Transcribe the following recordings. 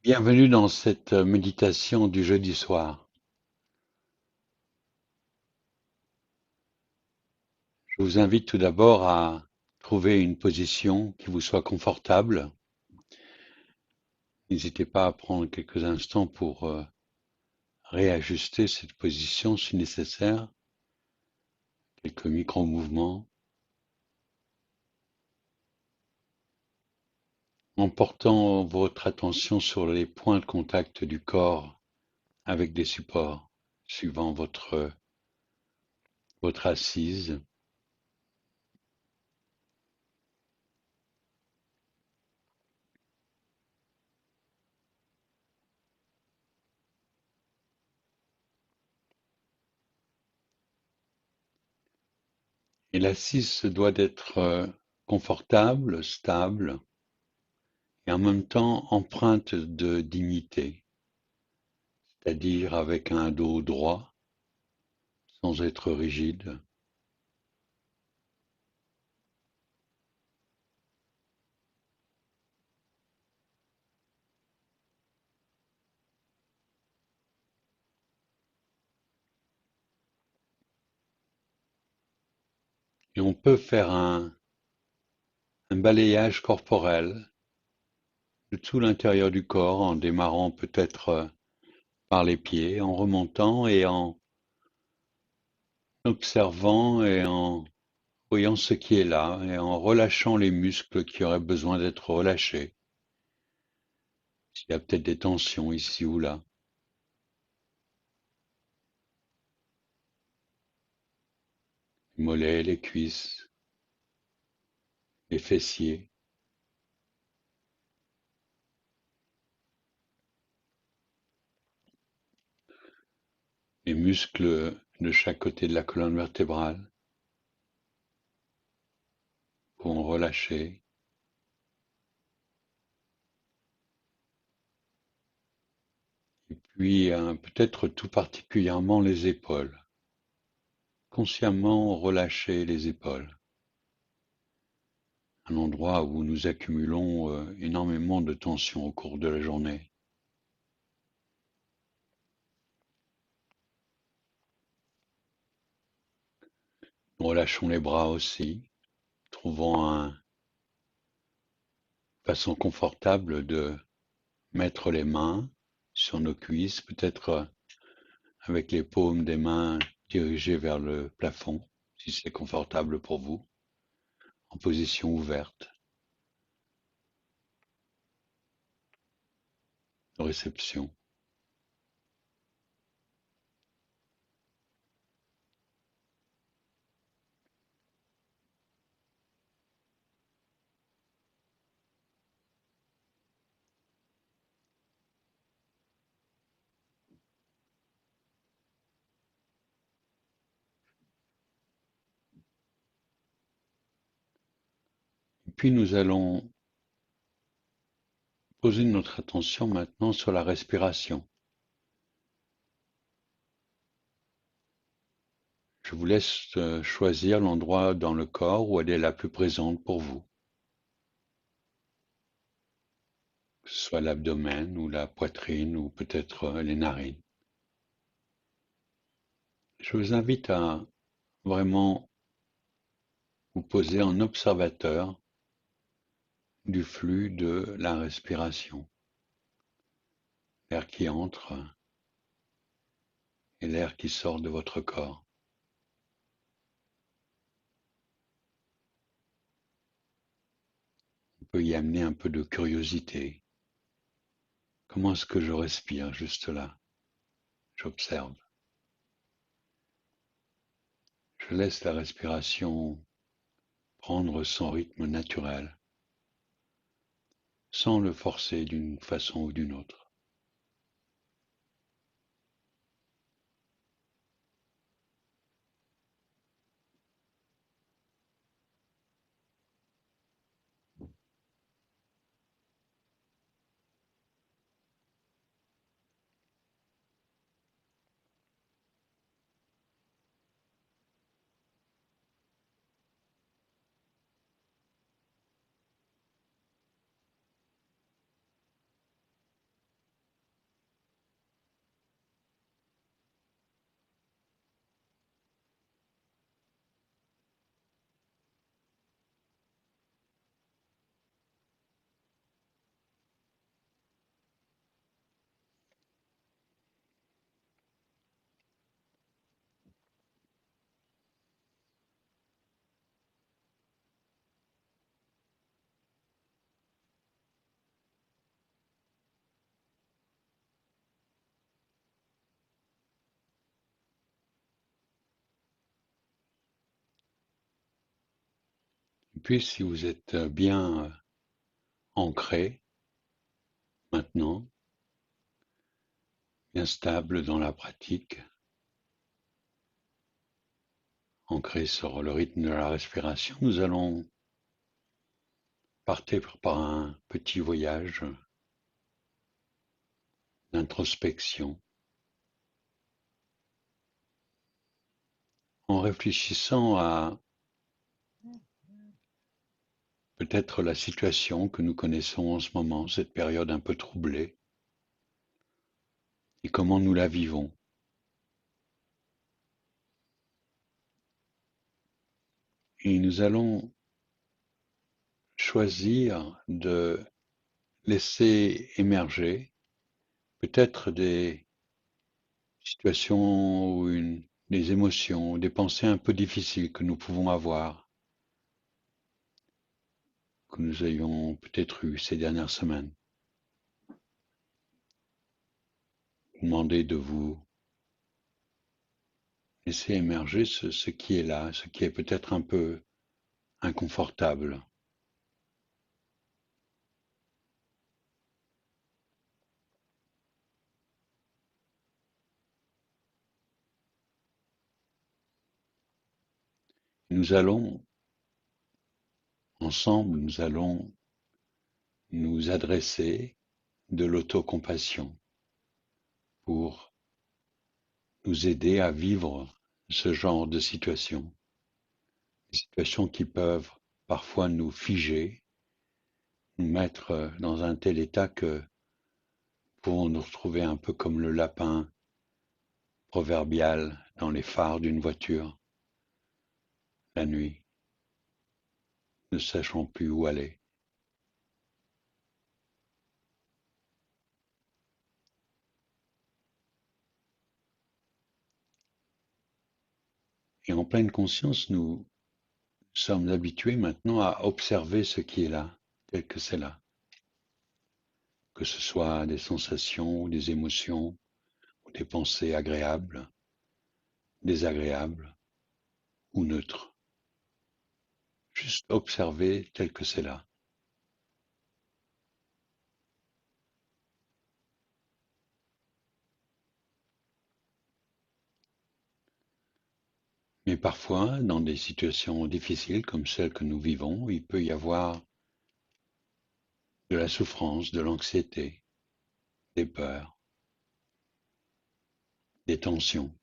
Bienvenue dans cette méditation du jeudi soir. Je vous invite tout d'abord à trouver une position qui vous soit confortable. N'hésitez pas à prendre quelques instants pour réajuster cette position si nécessaire, quelques micro-mouvements, en portant votre attention sur les points de contact du corps avec des supports, suivant votre assise. Et l'assise doit être confortable, stable, et en même temps empreinte de dignité, c'est-à-dire avec un dos droit, sans être rigide. Et on peut faire un balayage corporel de tout l'intérieur du corps en démarrant peut-être par les pieds, en remontant et en observant et en voyant ce qui est là et en relâchant les muscles qui auraient besoin d'être relâchés. S'il y a peut-être des tensions ici ou là. Les mollets, les cuisses, les fessiers. Les muscles de chaque côté de la colonne vertébrale vont relâcher. Et puis peut-être tout particulièrement les épaules. Consciemment relâcher les épaules. Un endroit où nous accumulons énormément de tension au cours de la journée. Nous relâchons les bras aussi, trouvant une façon confortable de mettre les mains sur nos cuisses, peut-être avec les paumes des mains dirigées vers le plafond, si c'est confortable pour vous, en position ouverte, de réception. Et puis nous allons poser notre attention maintenant sur la respiration. Je vous laisse choisir l'endroit dans le corps où elle est la plus présente pour vous, que ce soit l'abdomen ou la poitrine ou peut-être les narines. Je vous invite à vraiment vous poser en observateur du flux de la respiration, l'air qui entre et l'air qui sort de votre corps. On peut y amener un peu de curiosité. Comment est-ce que je respire juste là? J'observe. Je laisse la respiration prendre son rythme naturel, sans le forcer d'une façon ou d'une autre. puis, si vous êtes bien ancré maintenant, bien stable dans la pratique, ancré sur le rythme de la respiration, nous allons partir par un petit voyage d'introspection en réfléchissant à peut-être la situation que nous connaissons en ce moment, cette période un peu troublée, et comment nous la vivons. Et nous allons choisir de laisser émerger peut-être des situations ou des émotions, des pensées un peu difficiles que nous pouvons avoir, que nous ayons peut-être eues ces dernières semaines. Demandez de vous laisser émerger ce qui est là, ce qui est peut-être un peu inconfortable. Nous allons, ensemble, nous allons nous adresser de l'autocompassion pour nous aider à vivre ce genre de situations, des situations qui peuvent parfois nous figer, nous mettre dans un tel état que nous pouvons nous retrouver un peu comme le lapin proverbial dans les phares d'une voiture la nuit, ne sachant plus où aller. Et en pleine conscience, nous sommes habitués maintenant à observer ce qui est là, tel que c'est là, que ce soit des sensations, des émotions, ou des pensées agréables, désagréables ou neutres. Juste observer tel que c'est là. Mais parfois, dans des situations difficiles comme celles que nous vivons, il peut y avoir de la souffrance, de l'anxiété, des peurs, des tensions,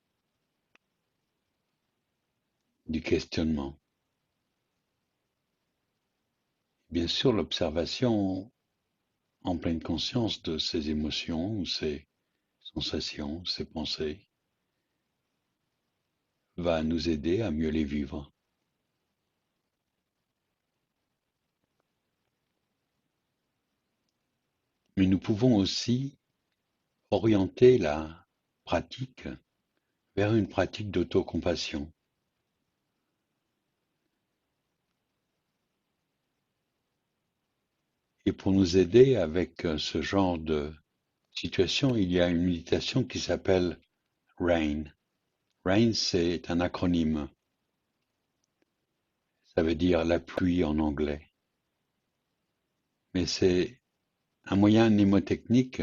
du questionnement. Bien sûr, l'observation en pleine conscience de ces émotions ou ces sensations, ces pensées, va nous aider à mieux les vivre. Mais nous pouvons aussi orienter la pratique vers une pratique d'autocompassion. Et pour nous aider avec ce genre de situation, il y a une méditation qui s'appelle RAIN. RAIN, c'est un acronyme. Ça veut dire la pluie en anglais. Mais c'est un moyen mnémotechnique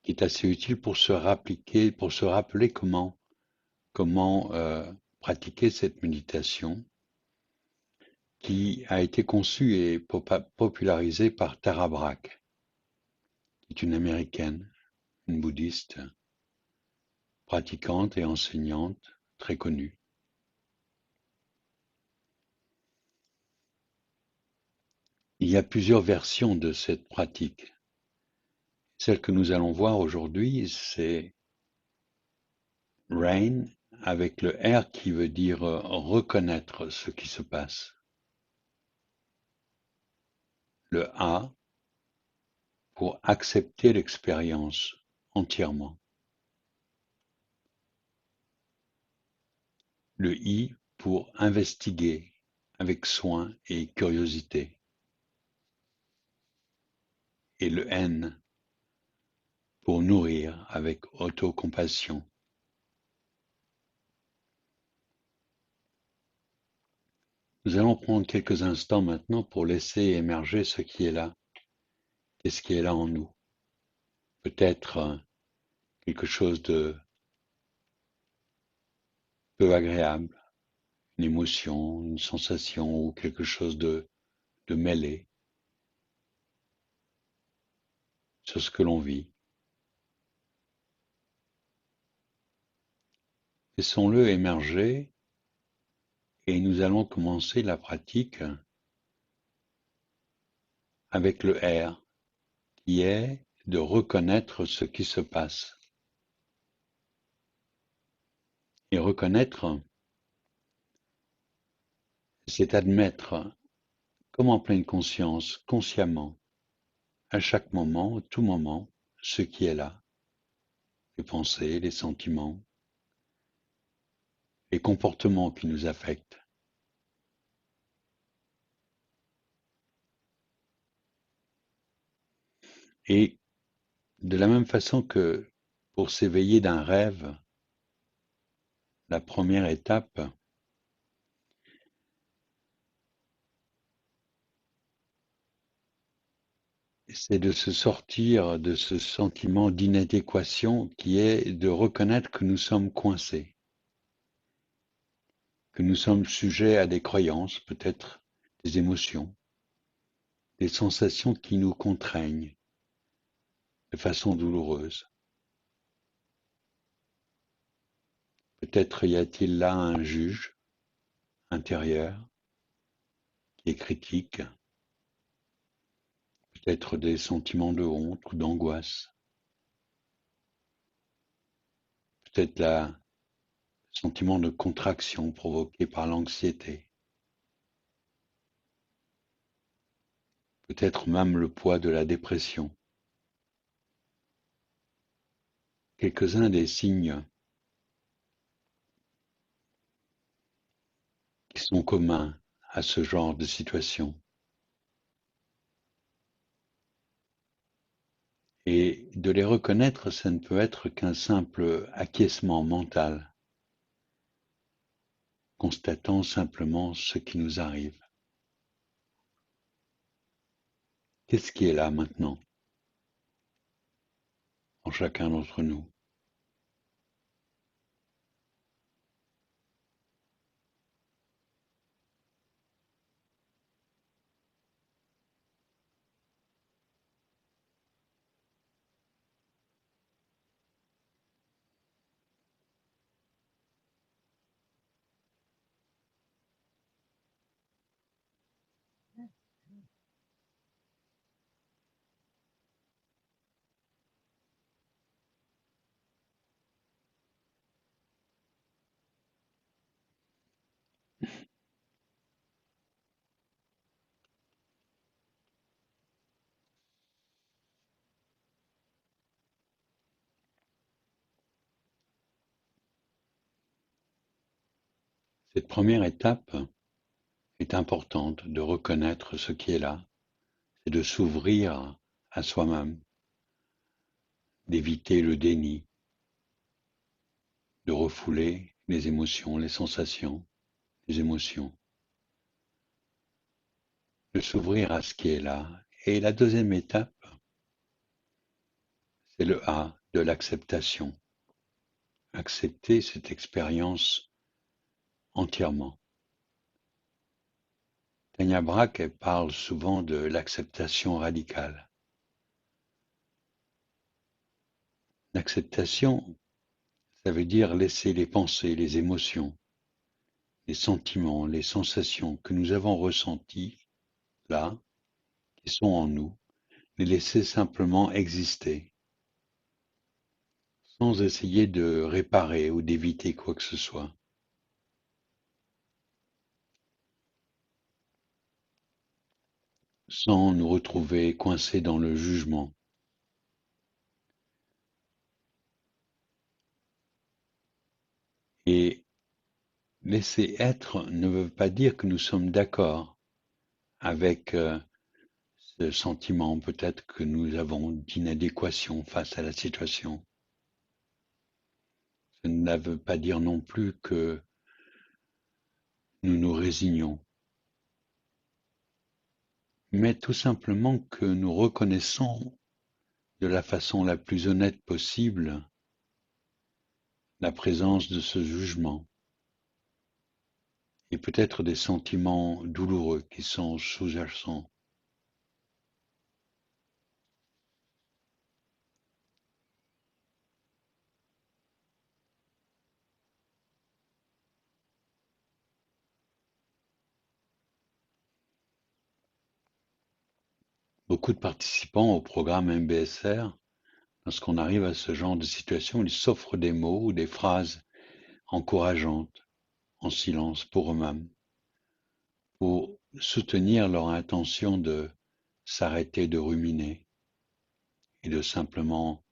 qui est assez utile pour se rappeler, comment pratiquer cette méditation qui a été conçue et popularisée par Tara Brach, qui est une américaine, une bouddhiste, pratiquante et enseignante très connue. Il y a plusieurs versions de cette pratique. Celle que nous allons voir aujourd'hui, c'est RAIN avec le R qui veut dire reconnaître ce qui se passe. Le A pour accepter l'expérience entièrement. Le I pour investiguer avec soin et curiosité. Et le N pour nourrir avec autocompassion. Nous allons prendre quelques instants maintenant pour laisser émerger ce qui est là. Qu'est-ce qui est là en nous? Peut-être quelque chose de peu agréable, une émotion, une sensation ou quelque chose de mêlé sur ce que l'on vit. Laissons-le émerger et nous allons commencer la pratique avec le R, qui est de reconnaître ce qui se passe. Et reconnaître, c'est admettre, comme en pleine conscience, consciemment, à chaque moment, à tout moment, ce qui est là, les pensées, les sentiments, les comportements qui nous affectent. Et de la même façon que pour s'éveiller d'un rêve, la première étape, c'est de se sortir de ce sentiment d'inadéquation qui est de reconnaître que nous sommes coincés, que nous sommes sujets à des croyances, peut-être des émotions, des sensations qui nous contraignent de façon douloureuse. Peut-être y a-t-il là un juge intérieur qui est critique, peut-être des sentiments de honte ou d'angoisse, peut-être un sentiment de contraction provoqué par l'anxiété, peut-être même le poids de la dépression. Quelques-uns des signes qui sont communs à ce genre de situation. Et de les reconnaître, ça ne peut être qu'un simple acquiescement mental, constatant simplement ce qui nous arrive. Qu'est-ce qui est là maintenant, en chacun d'entre nous? Cette première étape est importante de reconnaître ce qui est là et de s'ouvrir à soi-même, d'éviter le déni, de refouler les émotions, les sensations, les émotions, de s'ouvrir à ce qui est là. Et la deuxième étape, c'est le A de l'acceptation. Accepter cette expérience entièrement. Tanya Brach parle souvent de l'acceptation radicale. L'acceptation, ça veut dire laisser les pensées, les émotions, les sentiments, les sensations que nous avons ressentis là, qui sont en nous, les laisser simplement exister, sans essayer de réparer ou d'éviter quoi que ce soit. Sans nous retrouver coincés dans le jugement. Et laisser être ne veut pas dire que nous sommes d'accord avec ce sentiment peut-être que nous avons d'inadéquation face à la situation. Ça ne veut pas dire non plus que nous nous résignons. mais tout simplement que nous reconnaissons de la façon la plus honnête possible la présence de ce jugement et peut-être des sentiments douloureux qui sont sous-jacents. Beaucoup de participants au programme MBSR, lorsqu'on arrive à ce genre de situation, ils s'offrent des mots ou des phrases encourageantes en silence pour eux-mêmes, pour soutenir leur intention de s'arrêter de ruminer et de simplement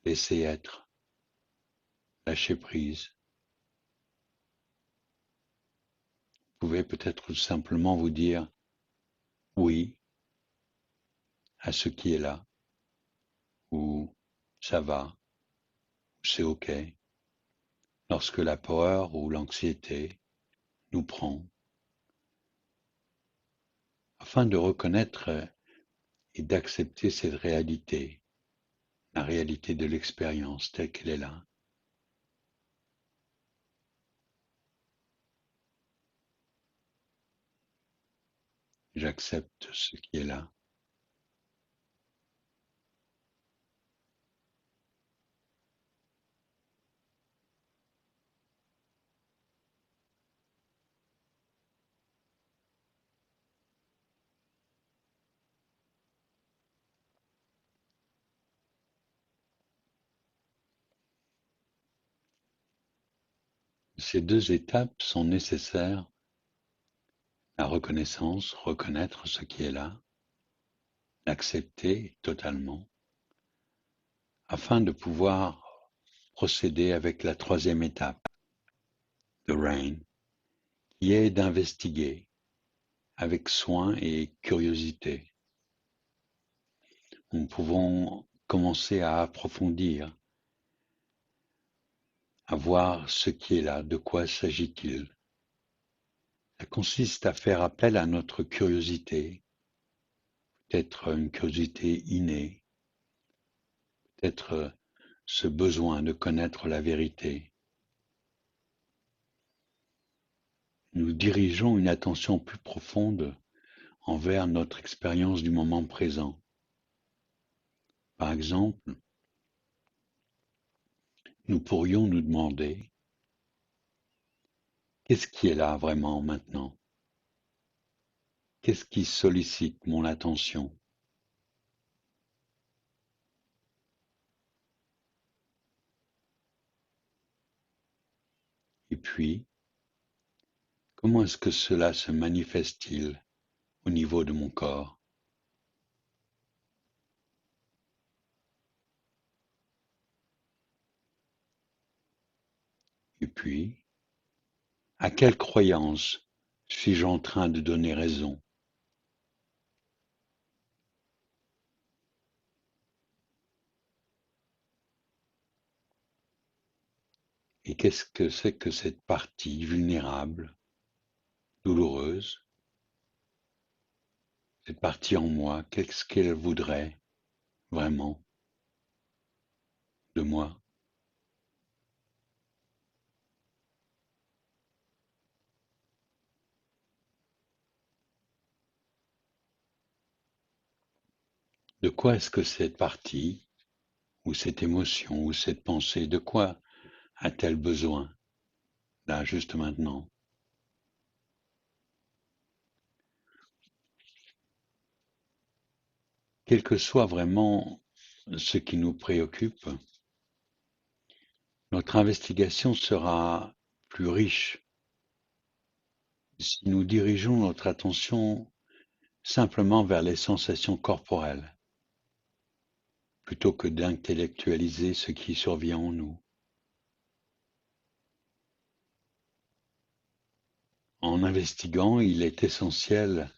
laisser être, lâcher prise. Vous pouvez peut-être simplement vous dire oui à ce qui est là, ou ça va, ou c'est OK, lorsque la peur ou l'anxiété nous prend, afin de reconnaître et d'accepter cette réalité, la réalité de l'expérience telle qu'elle est là. J'accepte ce qui est là. Ces deux étapes sont nécessaires, la reconnaissance, reconnaître ce qui est là, l'accepter totalement, afin de pouvoir procéder avec la troisième étape, the rain, qui est d'investiguer avec soin et curiosité. Nous pouvons commencer à approfondir, à voir ce qui est là, de quoi s'agit-il. Ça consiste à faire appel à notre curiosité, peut-être une curiosité innée, peut-être ce besoin de connaître la vérité. Nous dirigeons une attention plus profonde envers notre expérience du moment présent. Par exemple, nous pourrions nous demander qu'est-ce qui est là vraiment maintenant? Qu'est-ce qui sollicite mon attention? Et puis, comment est-ce que cela se manifeste-t-il au niveau de mon corps? Et puis, à quelle croyance suis-je en train de donner raison? Et qu'est-ce que c'est que cette partie vulnérable, douloureuse, cette partie en moi, qu'est-ce qu'elle voudrait vraiment de moi? De quoi est-ce que cette partie, ou cette émotion, ou cette pensée, de quoi a-t-elle besoin, là, juste maintenant? Quel que soit vraiment ce qui nous préoccupe, notre investigation sera plus riche si nous dirigeons notre attention simplement vers les sensations corporelles, plutôt que d'intellectualiser ce qui survient en nous. En investiguant, il est essentiel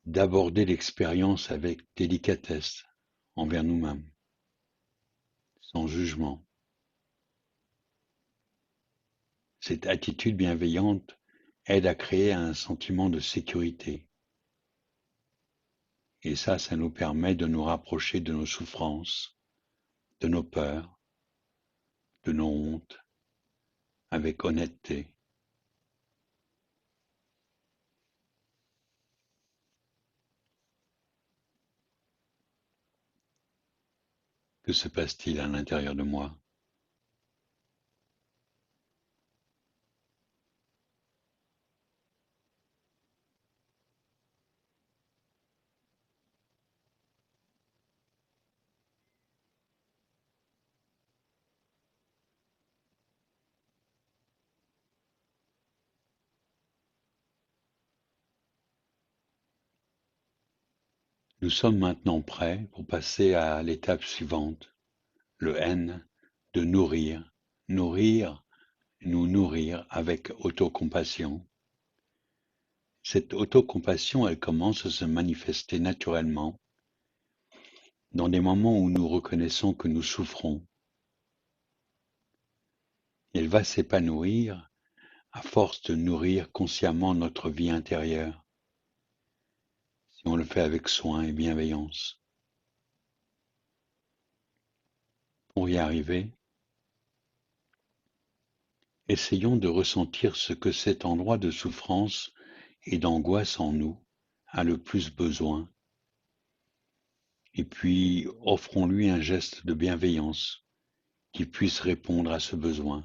d'aborder l'expérience avec délicatesse envers nous-mêmes, sans jugement. Cette attitude bienveillante aide à créer un sentiment de sécurité. Et ça nous permet de nous rapprocher de nos souffrances, de nos peurs, de nos hontes, avec honnêteté. Que se passe-t-il à l'intérieur de moi? Nous sommes maintenant prêts pour passer à l'étape suivante, le N de nourrir. Nourrir, nous nourrir avec autocompassion. Cette autocompassion, elle commence à se manifester naturellement dans des moments où nous reconnaissons que nous souffrons. Elle va s'épanouir à force de nourrir consciemment notre vie intérieure, si on le fait avec soin et bienveillance. Pour y arriver, essayons de ressentir ce que cet endroit de souffrance et d'angoisse en nous a le plus besoin, et puis offrons-lui un geste de bienveillance qui puisse répondre à ce besoin.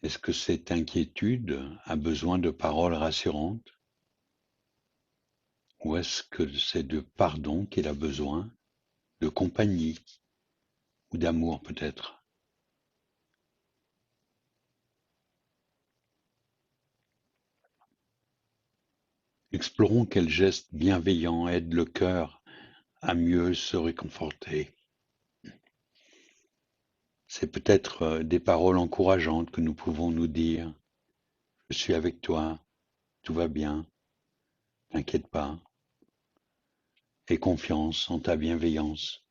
Est-ce que cette inquiétude a besoin de paroles rassurantes? Ou est-ce que c'est de pardon qu'il a besoin, de compagnie ou d'amour peut-être? Explorons quel geste bienveillant aide le cœur à mieux se réconforter. C'est peut-être des paroles encourageantes que nous pouvons nous dire. Je suis avec toi, tout va bien, t'inquiète pas, aie confiance en ta bienveillance.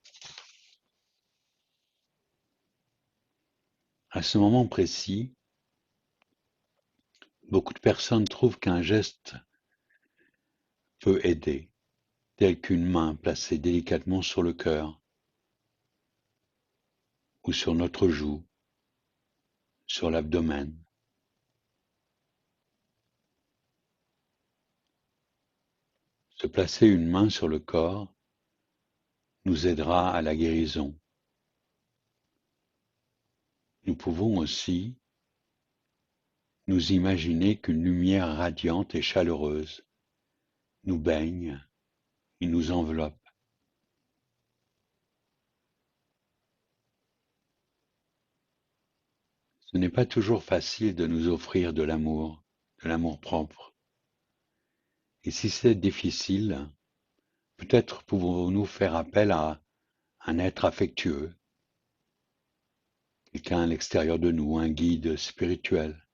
À ce moment précis, beaucoup de personnes trouvent qu'un geste peut aider, tel qu'une main placée délicatement sur le cœur ou sur notre joue, sur l'abdomen. Se placer une main sur le corps nous aidera à la guérison. Nous pouvons aussi nous imaginer qu'une lumière radiante et chaleureuse nous baigne et nous enveloppe. Ce n'est pas toujours facile de nous offrir de l'amour propre. Et si c'est difficile, peut-être pouvons-nous faire appel à un être affectueux, quelqu'un à l'extérieur de nous, un guide spirituel,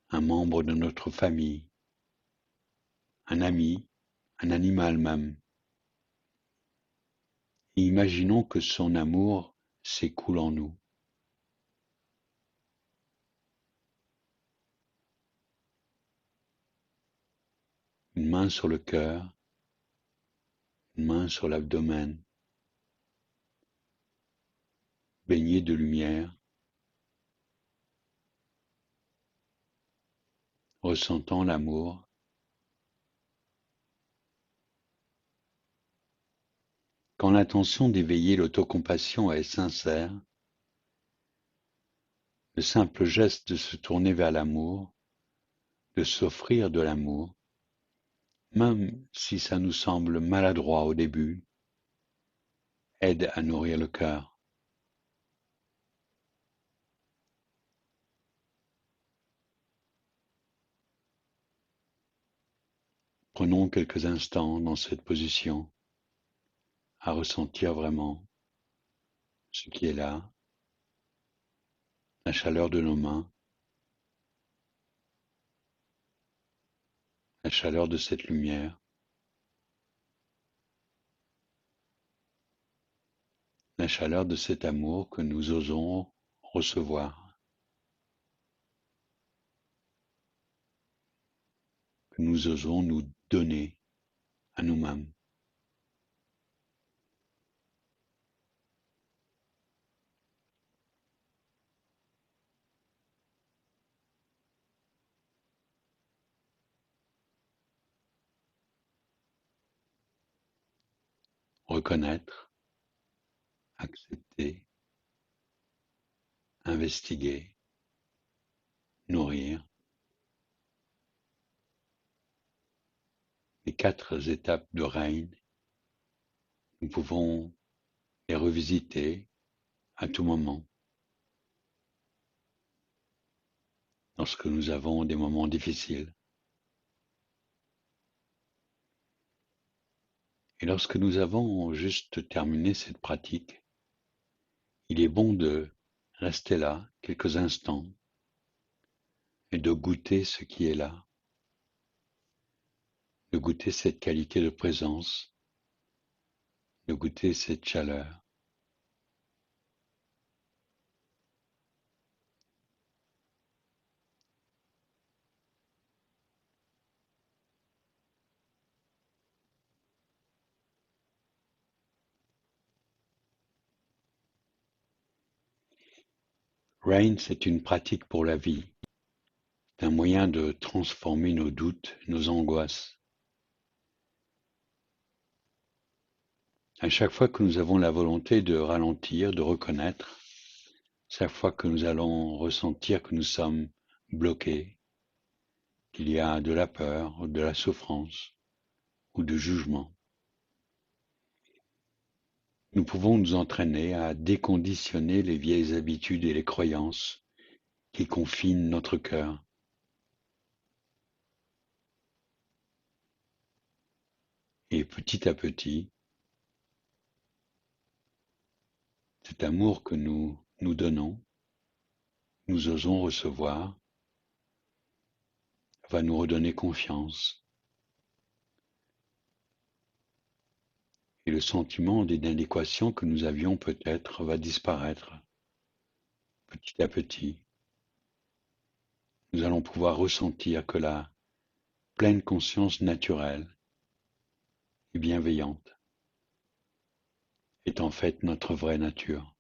un membre de notre famille, un ami, un animal même. Et imaginons que son amour s'écoule en nous. Une main sur le cœur, une main sur l'abdomen, baigné de lumière, ressentant l'amour. Quand l'intention d'éveiller l'autocompassion est sincère, le simple geste de se tourner vers l'amour, de s'offrir de l'amour, même si ça nous semble maladroit au début, aide à nourrir le cœur. Prenons quelques instants dans cette position à ressentir vraiment ce qui est là, la chaleur de nos mains, la chaleur de cette lumière, la chaleur de cet amour que nous osons recevoir, que nous osons nous donner à nous-mêmes. Reconnaître, accepter, investiguer, nourrir, les 4 étapes de règne, nous pouvons les revisiter à tout moment, lorsque nous avons des moments difficiles. Et lorsque nous avons juste terminé cette pratique, il est bon de rester là quelques instants et de goûter ce qui est là, de goûter cette qualité de présence, de goûter cette chaleur. Rain, c'est une pratique pour la vie, c'est un moyen de transformer nos doutes, nos angoisses. À chaque fois que nous avons la volonté de ralentir, de reconnaître, chaque fois que nous allons ressentir que nous sommes bloqués, qu'il y a de la peur, de la souffrance ou du jugement, nous pouvons nous entraîner à déconditionner les vieilles habitudes et les croyances qui confinent notre cœur. Et petit à petit, cet amour que nous nous donnons, nous osons recevoir, va nous redonner confiance. Et le sentiment d'inadéquation que nous avions peut-être va disparaître petit à petit. Nous allons pouvoir ressentir que la pleine conscience naturelle et bienveillante est en fait notre vraie nature.